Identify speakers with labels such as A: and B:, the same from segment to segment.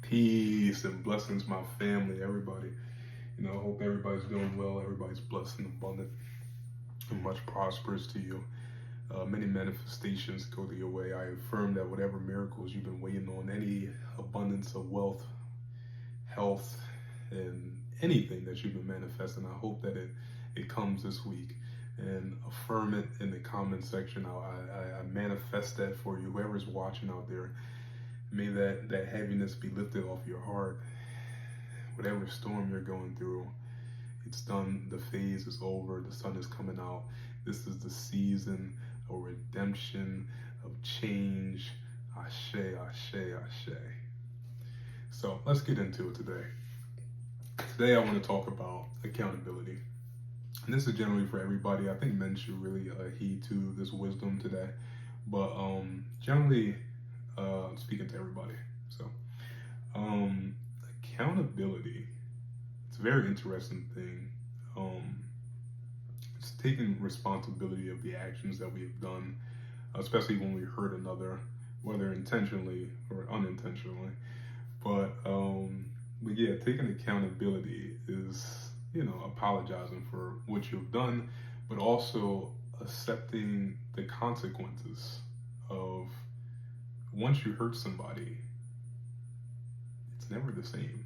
A: Peace and blessings, my family, everybody. I hope everybody's doing well, everybody's blessed and abundant, and much prosperous to you. Many manifestations go to your way. I affirm that whatever miracles you've been waiting on, any abundance of wealth, health, and anything that you've been manifesting, I hope that it comes this week. And affirm it in the comment section. I manifest that for you, whoever's watching out there. May that heaviness be lifted off your heart. Whatever storm you're going through, it's done. The phase is over. The sun is coming out. This is the season of redemption, of change. Ashe, ashe, ashe. So let's get into it today. Today I want to talk about accountability. And this is generally for everybody. I think men should really heed to this wisdom today. But generally, speaking to everybody. So, accountability, it's a very interesting thing. It's taking responsibility of the actions that we have done, especially when we hurt another, whether intentionally or unintentionally. But yeah, taking accountability is, apologizing for what you've done, but also accepting the consequences of once you hurt somebody. It's never the same.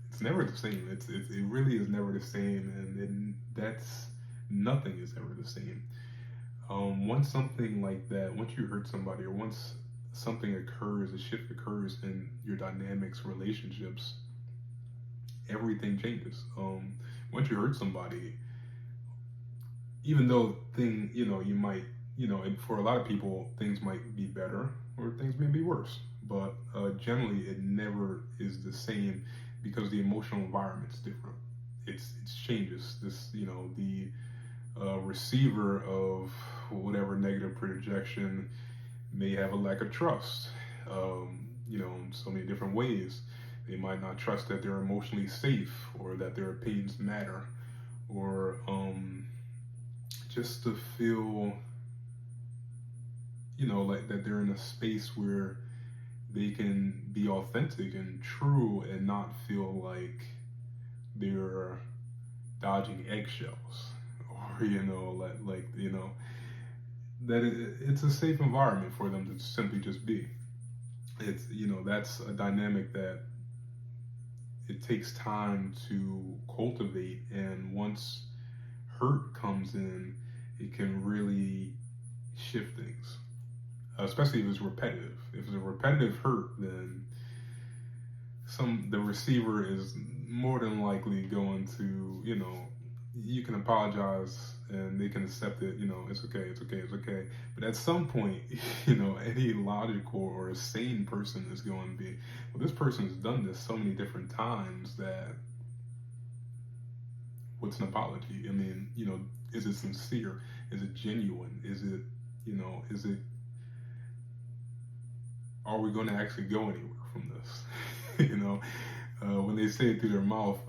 A: It's never the same. It really is never the same, and that's nothing is ever the same. Once something like that, once you hurt somebody, or once something occurs, a shift occurs in your dynamics, relationships, everything changes. Once you hurt somebody, even though you might, for a lot of people, things might be better or things may be worse. But generally, it never is the same because the emotional environment's different. It's changes. The receiver of whatever negative projection may have a lack of trust. In so many different ways. They might not trust that they're emotionally safe or that their opinions matter, or just to feel, like that they're in a space where they can be authentic and true and not feel like they're dodging eggshells, or that it's a safe environment for them to simply just be. It's that's a dynamic that it takes time to cultivate, and once hurt comes in, it can really shift things, especially if it's repetitive. If it's a repetitive hurt, then the receiver is more than likely going to, you can apologize and they can accept it, it's okay. But at some point, any logical or a sane person is going to be, well, this person has done this so many different times that what's an apology? I mean, is it sincere? Is it genuine? Is it, are we going to actually go anywhere from this? When they say it through their mouth,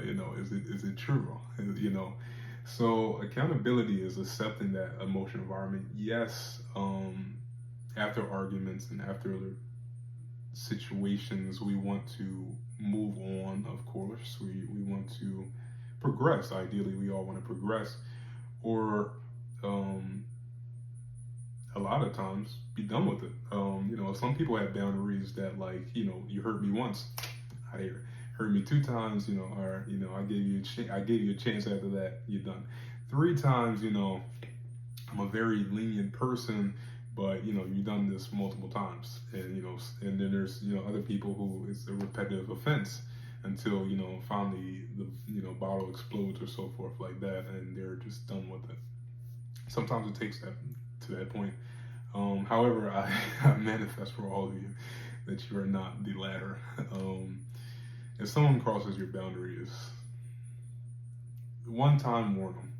A: is it true? So accountability is accepting that emotional environment. Yes, after arguments and after situations, we want to move on. Of course, we want to progress. Ideally, we all want to progress, or a lot of times be done with it. Some people have boundaries that, like, you hurt me once, out here. Hurt me 2 times, or I gave you a chance after that, you're done. 3 times, I'm a very lenient person, but you've done this multiple times, and then there's other people who it's a repetitive offense until finally the bottle explodes or so forth like that, and they're just done with it. Sometimes it takes that to that point. However, I manifest for all of you that you are not the latter. If someone crosses your boundaries, 1 time, warn them.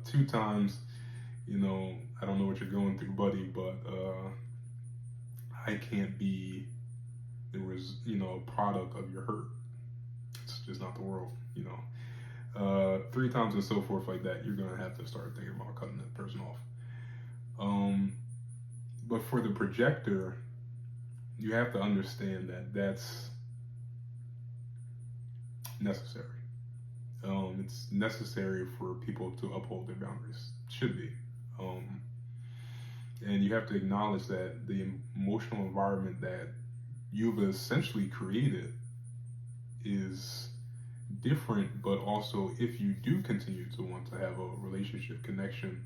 A: 2 times, I don't know what you're going through, buddy, but I can't be product of your hurt. It's just not the world, 3 times and so forth like that, you're gonna have to start thinking about cutting that person off. But for the projector, you have to understand that that's necessary. It's necessary for people to uphold their boundaries. Should be. Um, and you have to acknowledge that the emotional environment that you've essentially created is different, but also if you do continue to want to have a relationship connection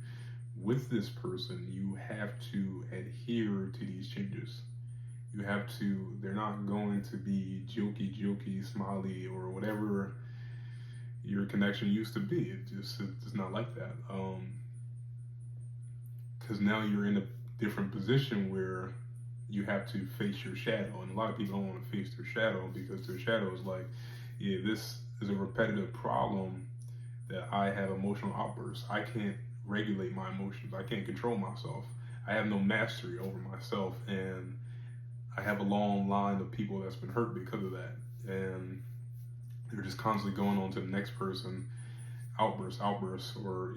A: with this person, you have to adhere to these changes. You have to, they're not going to be jokey, smiley, or whatever your connection used to be. It's not like that. Because now you're in a different position where you have to face your shadow, and a lot of people don't want to face their shadow because their shadow is like, yeah, this is a repetitive problem that I have emotional outbursts. I can't regulate my emotions. I can't control myself. I have no mastery over myself, and I have a long line of people that's been hurt because of that, and they're just constantly going on to the next person, outbursts, or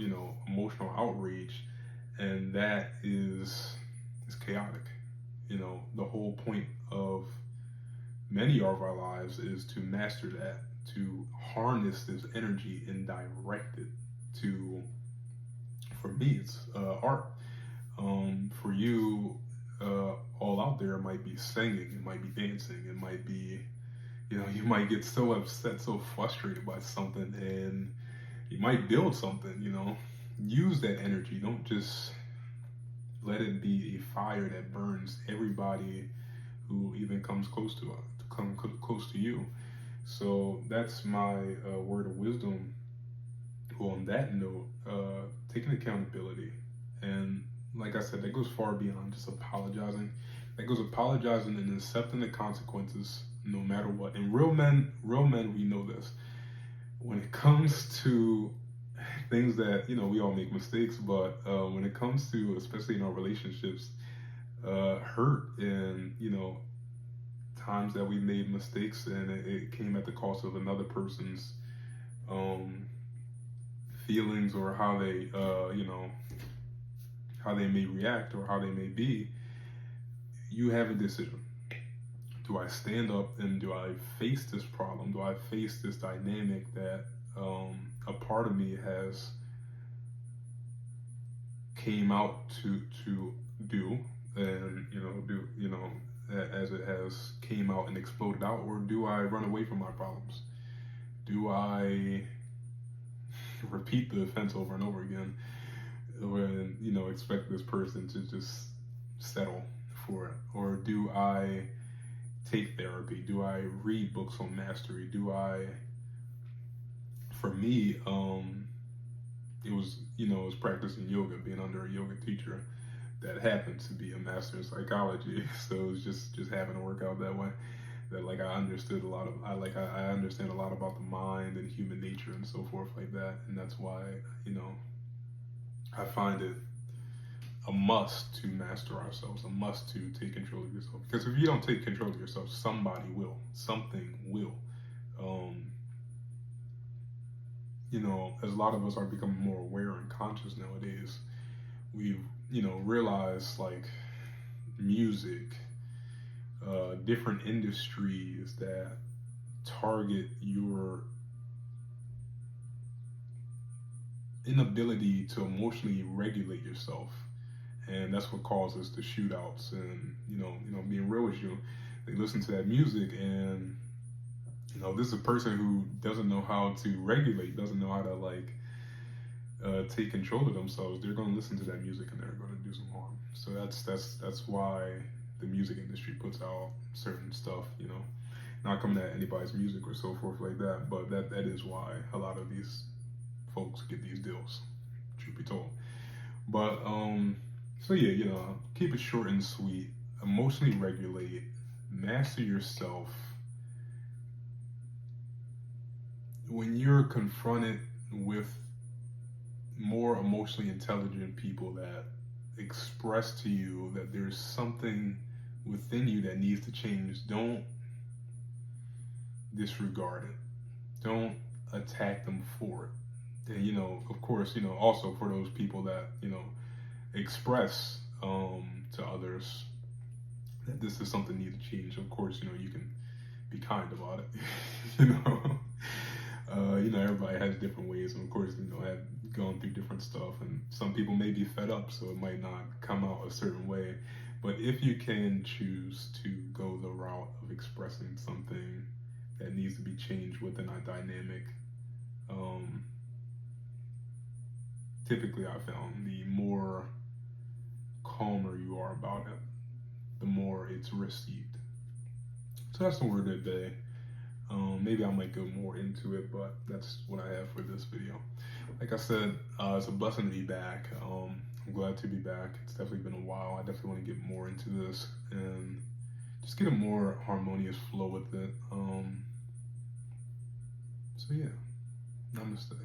A: emotional outrage, and that is chaotic. The whole point of many of our lives is to master that, to harness this energy and direct it to. For me, it's art. For you, all out there, it might be singing, it might be dancing, it might be, you might get so upset, so frustrated by something, and you might build something. Use that energy. Don't just let it be a fire that burns everybody who even comes close to close to you. So that's my word of wisdom. On that note, taking accountability, and like I said, that goes far beyond just apologizing. That goes apologizing and accepting the consequences, no matter what. And real men, we know this. When it comes to things that we all make mistakes, but when it comes to, especially in our relationships, hurt and times that we made mistakes and it came at the cost of another person's um, feelings, or how they how they may react or how they may be, you have a decision. Do I stand up and do I face this problem? Do I face this dynamic that a part of me has came out to do, and as it has came out and exploded out, or do I run away from my problems? Do I repeat the offense over and over again, or expect this person to just settle for it? Or do I take therapy? Do I read books on mastery? For me, it was practicing yoga, being under a yoga teacher that happened to be a master in psychology. So it was just having to work out that way. That like I understood a lot of I understand a lot about the mind and human nature and so forth like that, and that's why I find it a must to master ourselves, a must to take control of yourself. Because if you don't take control of yourself, somebody will, something will. As a lot of us are becoming more aware and conscious nowadays, we've realized like music, different industries that target your inability to emotionally regulate yourself, and that's what causes the shootouts. And being real with you, they listen to that music, and this is a person who doesn't know how to regulate, doesn't know how to take control of themselves. They're going to listen to that music and they're going to do some harm. So that's why the music industry puts out certain stuff. Not coming at anybody's music or so forth like that, but that is why a lot of these folks get these deals, truth be told. But so yeah, keep it short and sweet. Emotionally regulate, master yourself. When you're confronted with more emotionally intelligent people that express to you that there's something within you that needs to change, don't disregard it. Don't attack them for it. And of course, also for those people that express to others that this is something needs to change. Of course, you can be kind about it. Everybody has different ways, and of course, have gone through different stuff, and some people may be fed up, so it might not come out a certain way. But if you can choose to go the route of expressing something that needs to be changed within a dynamic, typically I found the more calmer you are about it, the more it's received. So that's the word of the day. Maybe I might go more into it, but that's what I have for this video. Like I said, it's a blessing to be back. I'm glad to be back. It's definitely been a while. I definitely want to get more into this and just get a more harmonious flow with it. So yeah, namaste.